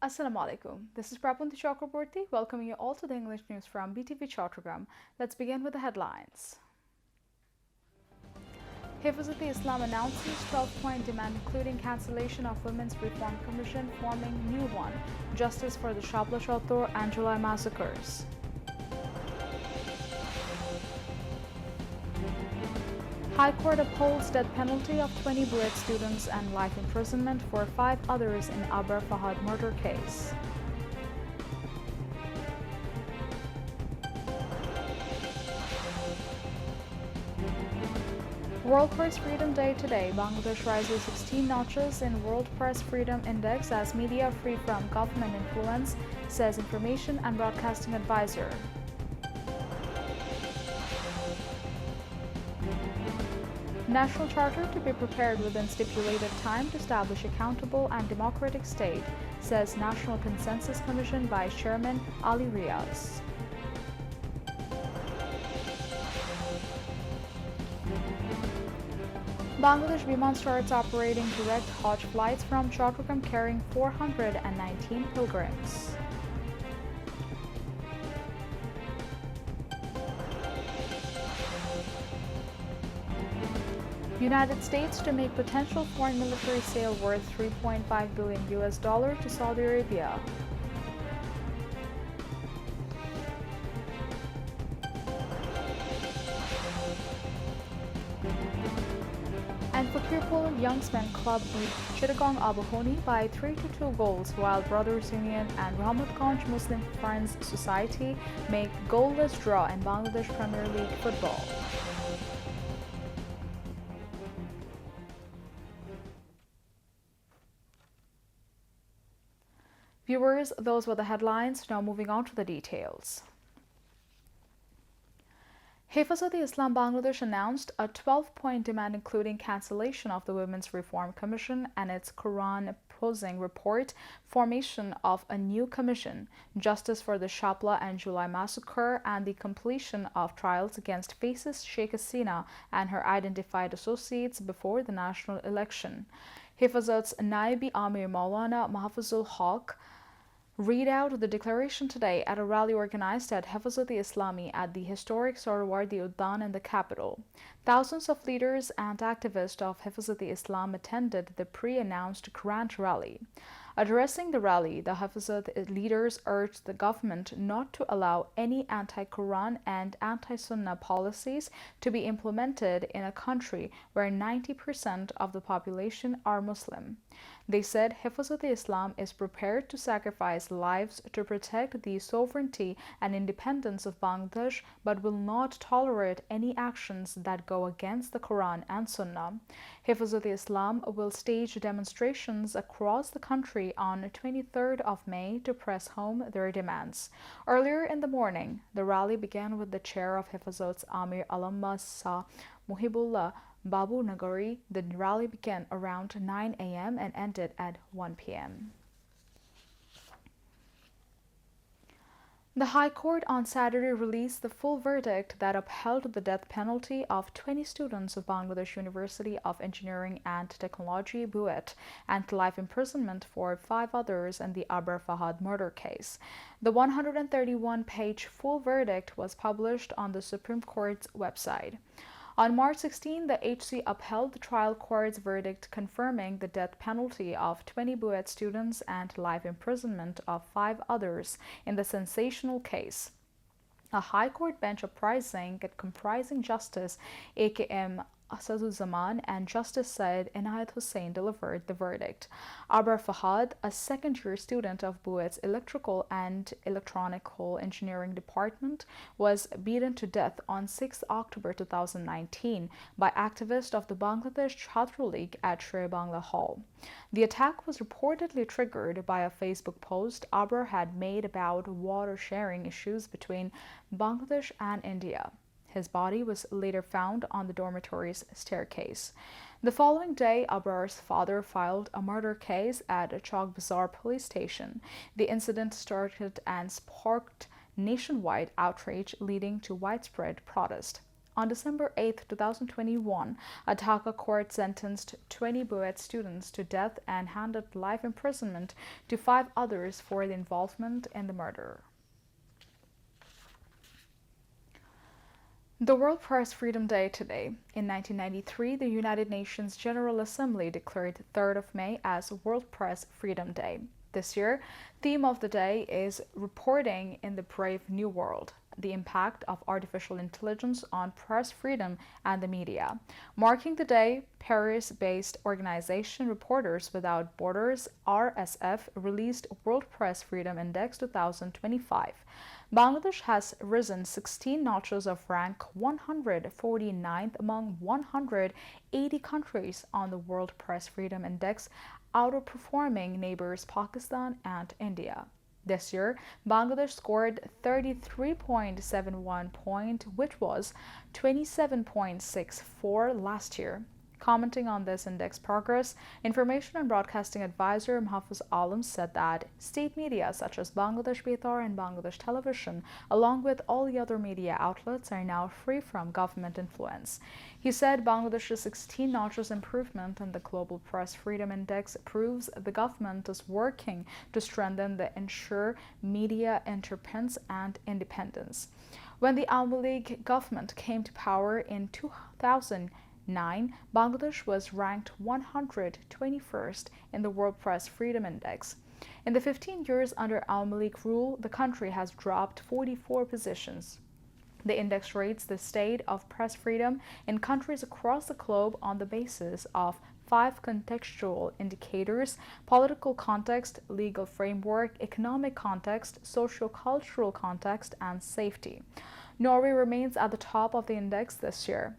Assalamu alaikum. This is Prapanti Chakraborty welcoming you all to the English news from BTV Chattogram. Let's begin with the headlines. Hifz-e-Islam announces 12-point demand including cancellation of Women's Reform Commission forming new one, justice for the Shabla Chowdhury and July massacres. High Court upholds death penalty of 20 Buet students and life imprisonment for 5 others in Abar Fahad murder case. World Press Freedom Day today. Bangladesh rises 16 notches in World Press Freedom Index as media free from government influence, says Information and Broadcasting Advisor. National Charter to be prepared within stipulated time to establish accountable and democratic state, says National Consensus Commission Vice Chairman Ali Riaz. Bangladesh Biman starts operating direct Hajj flights from Chattogram carrying 419 pilgrims. United States to make potential foreign military sale worth $3.5 billion to Saudi Arabia. And Fakirpur Youngsmen Club beat Chittagong Abahoni by 3-2 goals, while Brothers Union and Rahmatganj Muslim Friends Society make goalless draw in Bangladesh Premier League football. Viewers, those were the headlines. Now moving on to the details. Hifz-e-Islam Bangladesh announced a 12-point demand including cancellation of the Women's Reform Commission and its Quran-opposing report, formation of a new commission, justice for the Shapla and July massacre, and the completion of trials against fascist Sheikh Hasina and her identified associates before the national election. Hifazat's Naibi Amir Maulana Mahfuzul Haq read out the declaration today at a rally organized at Hifz-e-Islami at the historic Sohrawardi Uddan in the capital. Thousands of leaders and activists of Hifz-e-Islam attended the pre-announced grand rally. Addressing the rally, the Hifz-e leaders urged the government not to allow any anti-Quran and anti-Sunnah policies to be implemented in a country where 90% of the population are Muslim. They said Hifz-e-Islam is prepared to sacrifice lives to protect the sovereignty and independence of Bangladesh, but will not tolerate any actions that go against the Quran and Sunnah. Hifz-e-Islam will stage demonstrations across the country on 23rd of May to press home their demands. Earlier in the morning, the rally began with the chair of Hifz-e Amir Alama Sa Muhibullah Babu Nagari. The rally began around 9 a.m. and ended at 1 p.m. The High Court on Saturday released the full verdict that upheld the death penalty of 20 students of Bangladesh University of Engineering and Technology, BUET, and life imprisonment for 5 others in the Abar Fahad murder case. The 131-page full verdict was published on the Supreme Court's website. On March 16, the HC upheld the trial court's verdict confirming the death penalty of 20 BUET students and life imprisonment of 5 others in the sensational case. A High Court bench comprising Justice A.K.M. Asaduzaman and Justice Said Inayat Hussain delivered the verdict. Abar Fahad, a second-year student of BUET's Electrical and Electronical Engineering Department, was beaten to death on 6 October 2019 by activists of the Bangladesh Chhatra League at Sher Bangla Hall. The attack was reportedly triggered by a Facebook post Abar had made about water-sharing issues between Bangladesh and India. His body was later found on the dormitory's staircase. The following day, Abar's father filed a murder case at Chowk Bazar police station. The incident started and sparked nationwide outrage, leading to widespread protest. On December 8, 2021, a Dhaka court sentenced 20 BUET students to death and handed life imprisonment to 5 others for the involvement in the murder. The World Press Freedom Day today. In 1993, the United Nations General Assembly declared 3rd of May as World Press Freedom Day. This year, theme of the day is Reporting in the Brave New World, the impact of artificial intelligence on press freedom and the media. Marking the day, Paris-based organization Reporters Without Borders (RSF) released World Press Freedom Index 2025. Bangladesh has risen 16 notches of rank 149th among 180 countries on the World Press Freedom Index, outperforming neighbors Pakistan and India. This year, Bangladesh scored 33.71 point, which was 27.64 last year. Commenting on this index progress, Information and Broadcasting Advisor Mahfouz Alam said that state media such as Bangladesh Betar and Bangladesh Television, along with all the other media outlets, are now free from government influence. He said Bangladesh's 16 notches improvement in the Global Press Freedom Index proves the government is working to strengthen the ensure media independence and independence. When the Awami League government came to power in 2009, Bangladesh was ranked 121st in the World Press Freedom Index. In the 15 years under Awami League rule, the country has dropped 44 positions. The index rates the state of press freedom in countries across the globe on the basis of 5 contextual indicators: political context, legal framework, economic context, socio-cultural context, and safety. Norway remains at the top of the index this year.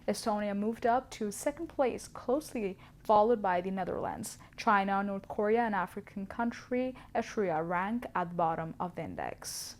Estonia moved up to 2nd place, closely followed by the Netherlands. China, North Korea, and African country Eritrea rank at the bottom of the index.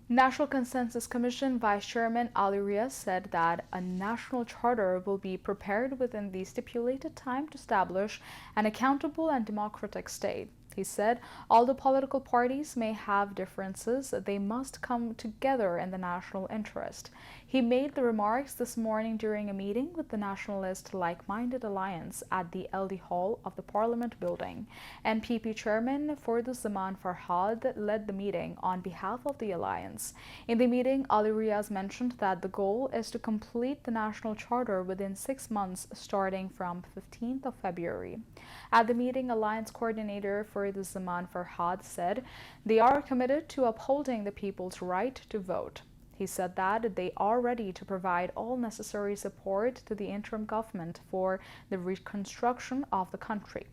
National Consensus Commission Vice Chairman Ali Riaz said that a national charter will be prepared within the stipulated time to establish an accountable and democratic state. He said, although political parties may have differences, they must come together in the national interest. He made the remarks this morning during a meeting with the Nationalist Like-Minded Alliance at the LD Hall of the Parliament building. NPP Chairman Zaman Farhad led the meeting on behalf of the alliance. In the meeting, Ali Riaz mentioned that the goal is to complete the national charter within 6 months starting from 15th of February. At the meeting, Alliance Coordinator Zaman Farhad said they are committed to upholding the people's right to vote. He said that they are ready to provide all necessary support to the interim government for the reconstruction of the country.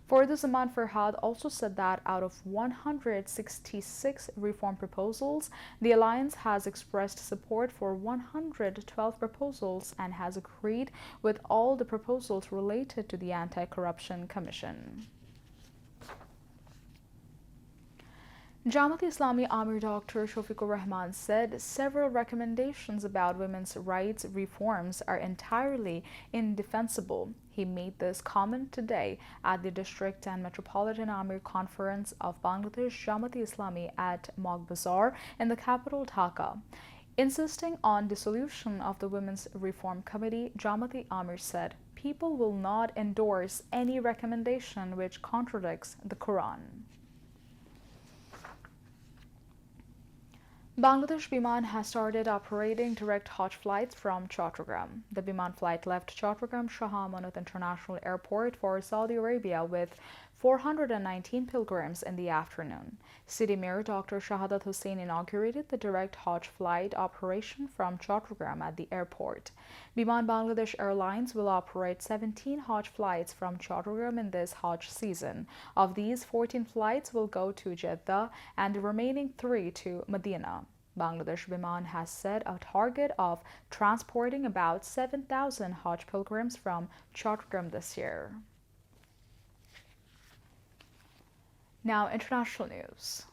Zaman Farhad also said that out of 166 reform proposals, the alliance has expressed support for 112 proposals and has agreed with all the proposals related to the Anti-Corruption Commission. Jamaat-e-Islami Amir Dr. Shofiqur Rahman said several recommendations about women's rights reforms are entirely indefensible. He made this comment today at the District and Metropolitan Amir Conference of Bangladesh Jamaat-e-Islami at Mogh Bazar in the capital Dhaka. Insisting on dissolution of the Women's Reform Committee, Jamaat-e-Amir said, people will not endorse any recommendation which contradicts the Quran. Bangladesh Biman has started operating direct Hajj flights from Chattogram. The Biman flight left Chattogram Shah Amanat International Airport for Saudi Arabia with 419 pilgrims in the afternoon. City Mayor Dr. Shahadat Hussain inaugurated the direct Hajj flight operation from Chattogram at the airport. Biman Bangladesh Airlines will operate 17 Hajj flights from Chattogram in this Hajj season. Of these, 14 flights will go to Jeddah and the remaining 3 to Medina. Bangladesh Biman has set a target of transporting about 7,000 Hajj pilgrims from Chattogram this year. Now, international news.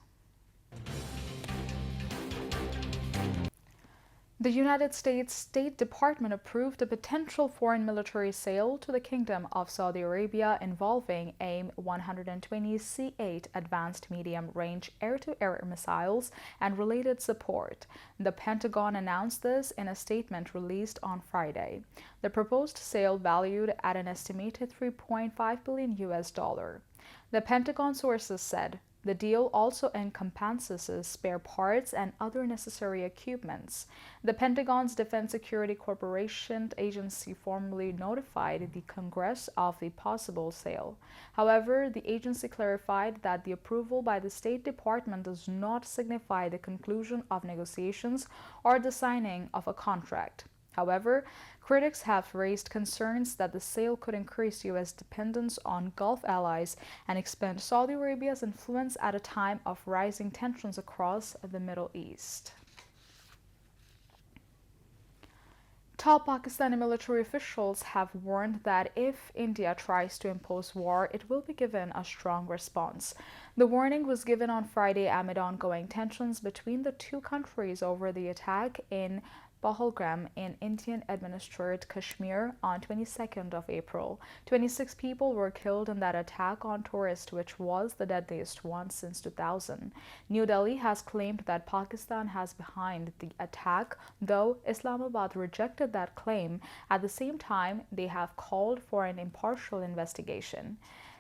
The United States State Department approved a potential foreign military sale to the Kingdom of Saudi Arabia involving AIM-120 C-8 advanced medium-range air-to-air missiles and related support. The Pentagon announced this in a statement released on Friday. The proposed sale valued at an estimated $3.5 billion US. The Pentagon sources said, the deal also encompasses spare parts and other necessary equipments. The Pentagon's Defense Security Corporation agency formally notified the Congress of the possible sale. However, the agency clarified that the approval by the State Department does not signify the conclusion of negotiations or the signing of a contract. However, critics have raised concerns that the sale could increase U.S. dependence on Gulf allies and expand Saudi Arabia's influence at a time of rising tensions across the Middle East. Top Pakistani military officials have warned that if India tries to impose war, it will be given a strong response. The warning was given on Friday amid ongoing tensions between the two countries over the attack in Pahalgam in Indian-administered Kashmir on 22nd of April. 26 people were killed in that attack on tourists, which was the deadliest one since 2000. New Delhi has claimed that Pakistan has behind the attack, though Islamabad rejected that claim. At the same time, they have called for an impartial investigation.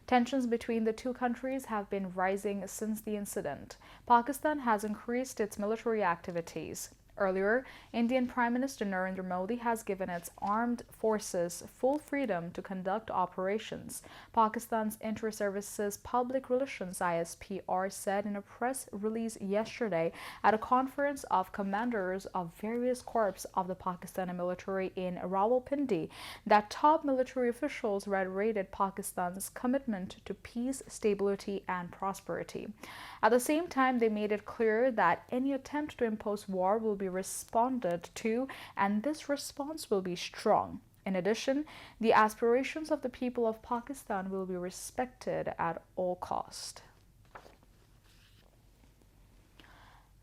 Tensions between the two countries have been rising since the incident. Pakistan has increased its military activities. Earlier, Indian Prime Minister Narendra Modi has given its armed forces full freedom to conduct operations. Pakistan's Inter-Services Public Relations ISPR said in a press release yesterday at a conference of commanders of various corps of the Pakistani military in Rawalpindi that top military officials reiterated Pakistan's commitment to peace, stability, and prosperity. At the same time, they made it clear that any attempt to impose war will be responded to, and this response will be strong. In addition, the aspirations of the people of Pakistan will be respected at all cost.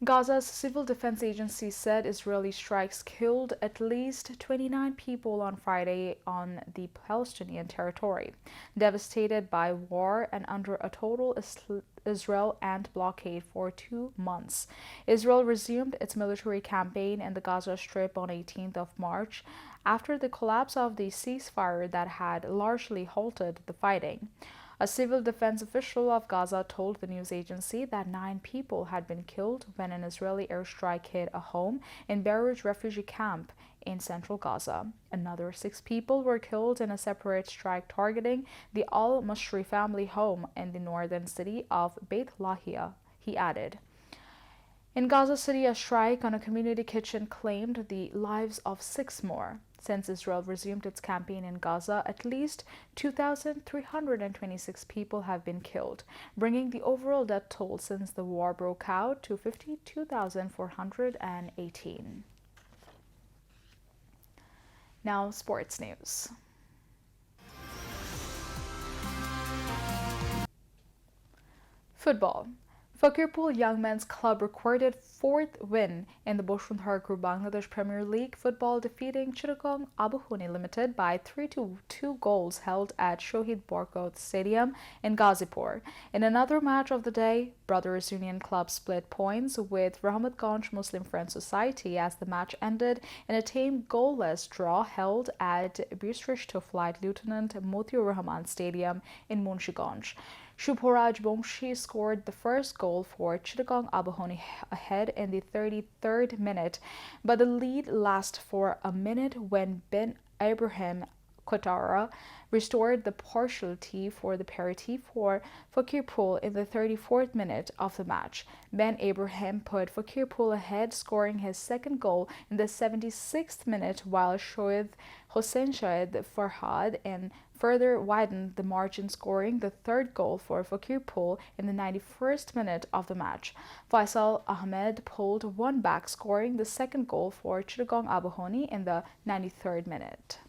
Gaza's civil defense agency said Israeli strikes killed at least 29 people on Friday on the Palestinian territory, devastated by war and under a total Israel and blockade for 2 months. Israel resumed its military campaign in the Gaza Strip on 18th of March after the collapse of the ceasefire that had largely halted the fighting. A civil defense official of Gaza told the news agency that 9 people had been killed when an Israeli airstrike hit a home in Beirut refugee camp in central Gaza. Another 6 people were killed in a separate strike targeting the Al-Mashri family home in the northern city of Beit Lahia, he added. In Gaza City, a strike on a community kitchen claimed the lives of 6 more. Since Israel resumed its campaign in Gaza, at least 2,326 people have been killed, bringing the overall death toll since the war broke out to 52,418. Now, sports news. Football. Fakirpur Young Men's Club recorded 4th win in the Bosundhar Group Bangladesh Premier League football, defeating Chittagong Abahuni Limited by 3-2 goals held at Shohid Borkot Stadium in Ghazipur. In another match of the day, Brothers Union Club split points with Rahmatganj Muslim Friends Society as the match ended in a tame goalless draw held at Bustrish to Flight Lieutenant Motiur Rahman Stadium in Munshiganj. Shubhoraj Bongshi scored the first goal for Chittagong Abahoni ahead in the 33rd minute, but the lead lasted for a minute when Ben Abraham Kotara restored the partiality for the parity for Fakirpur in the 34th minute of the match. Ben Abraham put Fakirpur ahead, scoring his second goal in the 76th minute, while Shoaib Hossein Shahid Farhad and further widened the margin, scoring the third goal for Fakirpur in the 91st minute of the match. Faisal Ahmed pulled one back, scoring the second goal for Chittagong Abahoni in the 93rd minute.